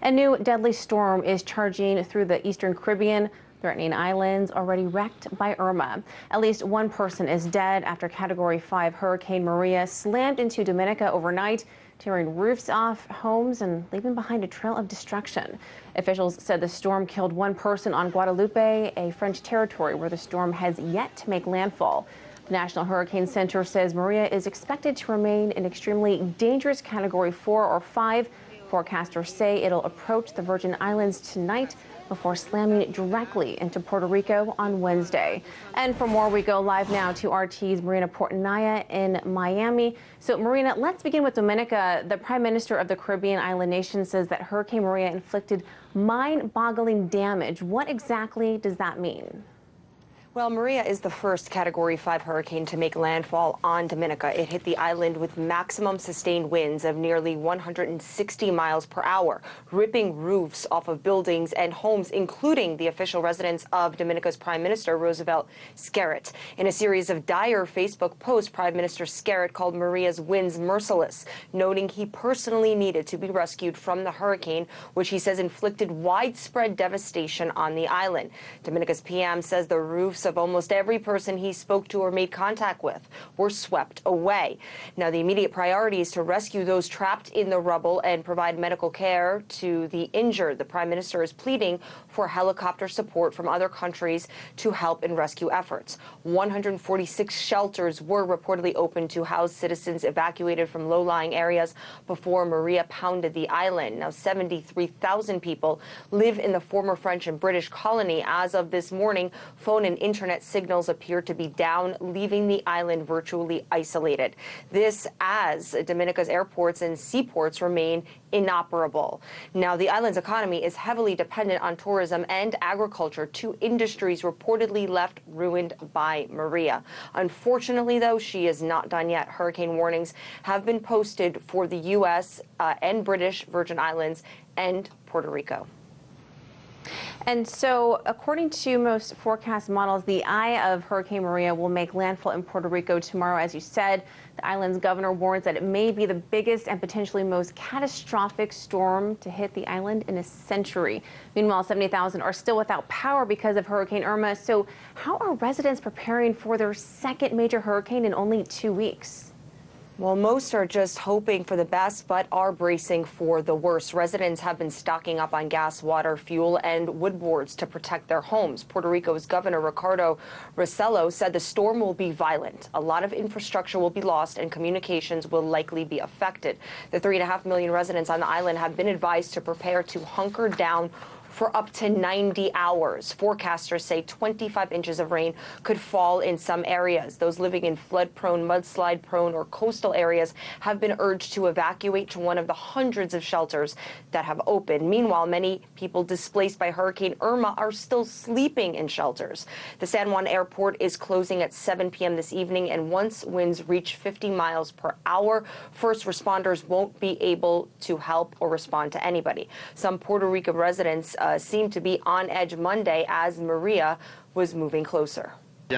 A new deadly storm is charging through the eastern Caribbean, threatening islands already wrecked by Irma. At least one person is dead after Category 5 Hurricane Maria slammed into Dominica overnight, tearing roofs off homes and leaving behind a trail of destruction. Officials said the storm killed one person on Guadalupe, a French territory where the storm has yet to make landfall. The National Hurricane Center says Maria is expected to remain an extremely dangerous Category 4 or 5. Forecasters say it'll approach the Virgin Islands tonight before slamming directly into Puerto Rico on Wednesday. And for more, we go live now to RT's Marina Portanaya in Miami. So, Marina, let's begin with Dominica. The Prime Minister of the Caribbean island nation says that Hurricane Maria inflicted mind-boggling damage. What exactly does that mean? Well, Maria is the first Category 5 hurricane to make landfall on Dominica. It hit the island with maximum sustained winds of nearly 160 miles per hour, ripping roofs off of buildings and homes, including the official residence of Dominica's Prime Minister, Roosevelt Skerrit. In a series of dire Facebook posts, Prime Minister Skerrit called Maria's winds merciless, noting he personally needed to be rescued from the hurricane, which he says inflicted widespread devastation on the island. Dominica's PM says the roofs of almost every person he spoke to or made contact with were swept away. Now, the immediate priority is to rescue those trapped in the rubble and provide medical care to the injured. The Prime Minister is pleading for helicopter support from other countries to help in rescue efforts. 146 shelters were reportedly opened to house citizens evacuated from low-lying areas before Maria pounded the island. Now, 73,000 people live in the former French and British colony. As of this morning, phone and internet signals appear to be down, leaving the island virtually isolated. This as Dominica's airports and seaports remain inoperable. Now, the island's economy is heavily dependent on tourism and agriculture, two industries reportedly left ruined by Maria. Unfortunately, though, she is not done yet. Hurricane warnings have been posted for the U.S. And British Virgin Islands and Puerto Rico. And so, according to most forecast models, the eye of Hurricane Maria will make landfall in Puerto Rico tomorrow. As you said, the island's governor warns that it may be the biggest and potentially most catastrophic storm to hit the island in a century. Meanwhile, 70,000 are still without power because of Hurricane Irma. So how are residents preparing for their second major hurricane in only 2 weeks? Well, most are just hoping for the best, but are bracing for the worst. Residents have been stocking up on gas, water, fuel, and wood boards to protect their homes. Puerto Rico's Governor Ricardo Rossello said the storm will be violent. A lot of infrastructure will be lost and communications will likely be affected. The 3.5 million residents on the island have been advised to prepare to hunker down for up to 90 hours. Forecasters say 25 inches of rain could fall in some areas. Those living in flood-prone, mudslide-prone, or coastal areas have been urged to evacuate to one of the hundreds of shelters that have opened. Meanwhile, many people displaced by Hurricane Irma are still sleeping in shelters. The San Juan airport is closing at 7 p.m. this evening, and once winds reach 50 miles per hour, first responders won't be able to help or respond to anybody. Some Puerto Rico residents seemed to be on edge Monday as Maria was moving closer. We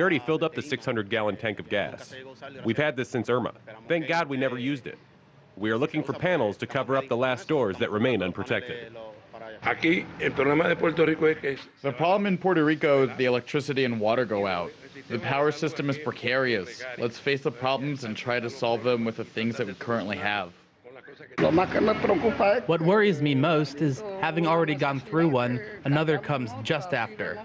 already filled up the 600-gallon tank of gas. We've had this since Irma. Thank God we never used it. We are looking for panels to cover up the last doors that remain unprotected. The problem in Puerto Rico is the electricity and water go out. The power system is precarious. Let's face the problems and try to solve them with the things that we currently have. What worries me most is having already gone through one, another comes just after.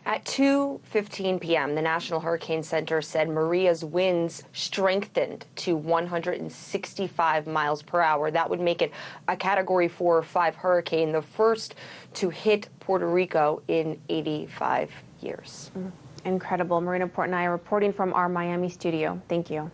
At 2:15 p.m., the National Hurricane Center said Maria's winds strengthened to 165 miles per hour. That would make it a Category 4 or 5 hurricane, the first to hit Puerto Rico in 85 years. Incredible. Marina Portanaya reporting from our Miami studio. Thank you.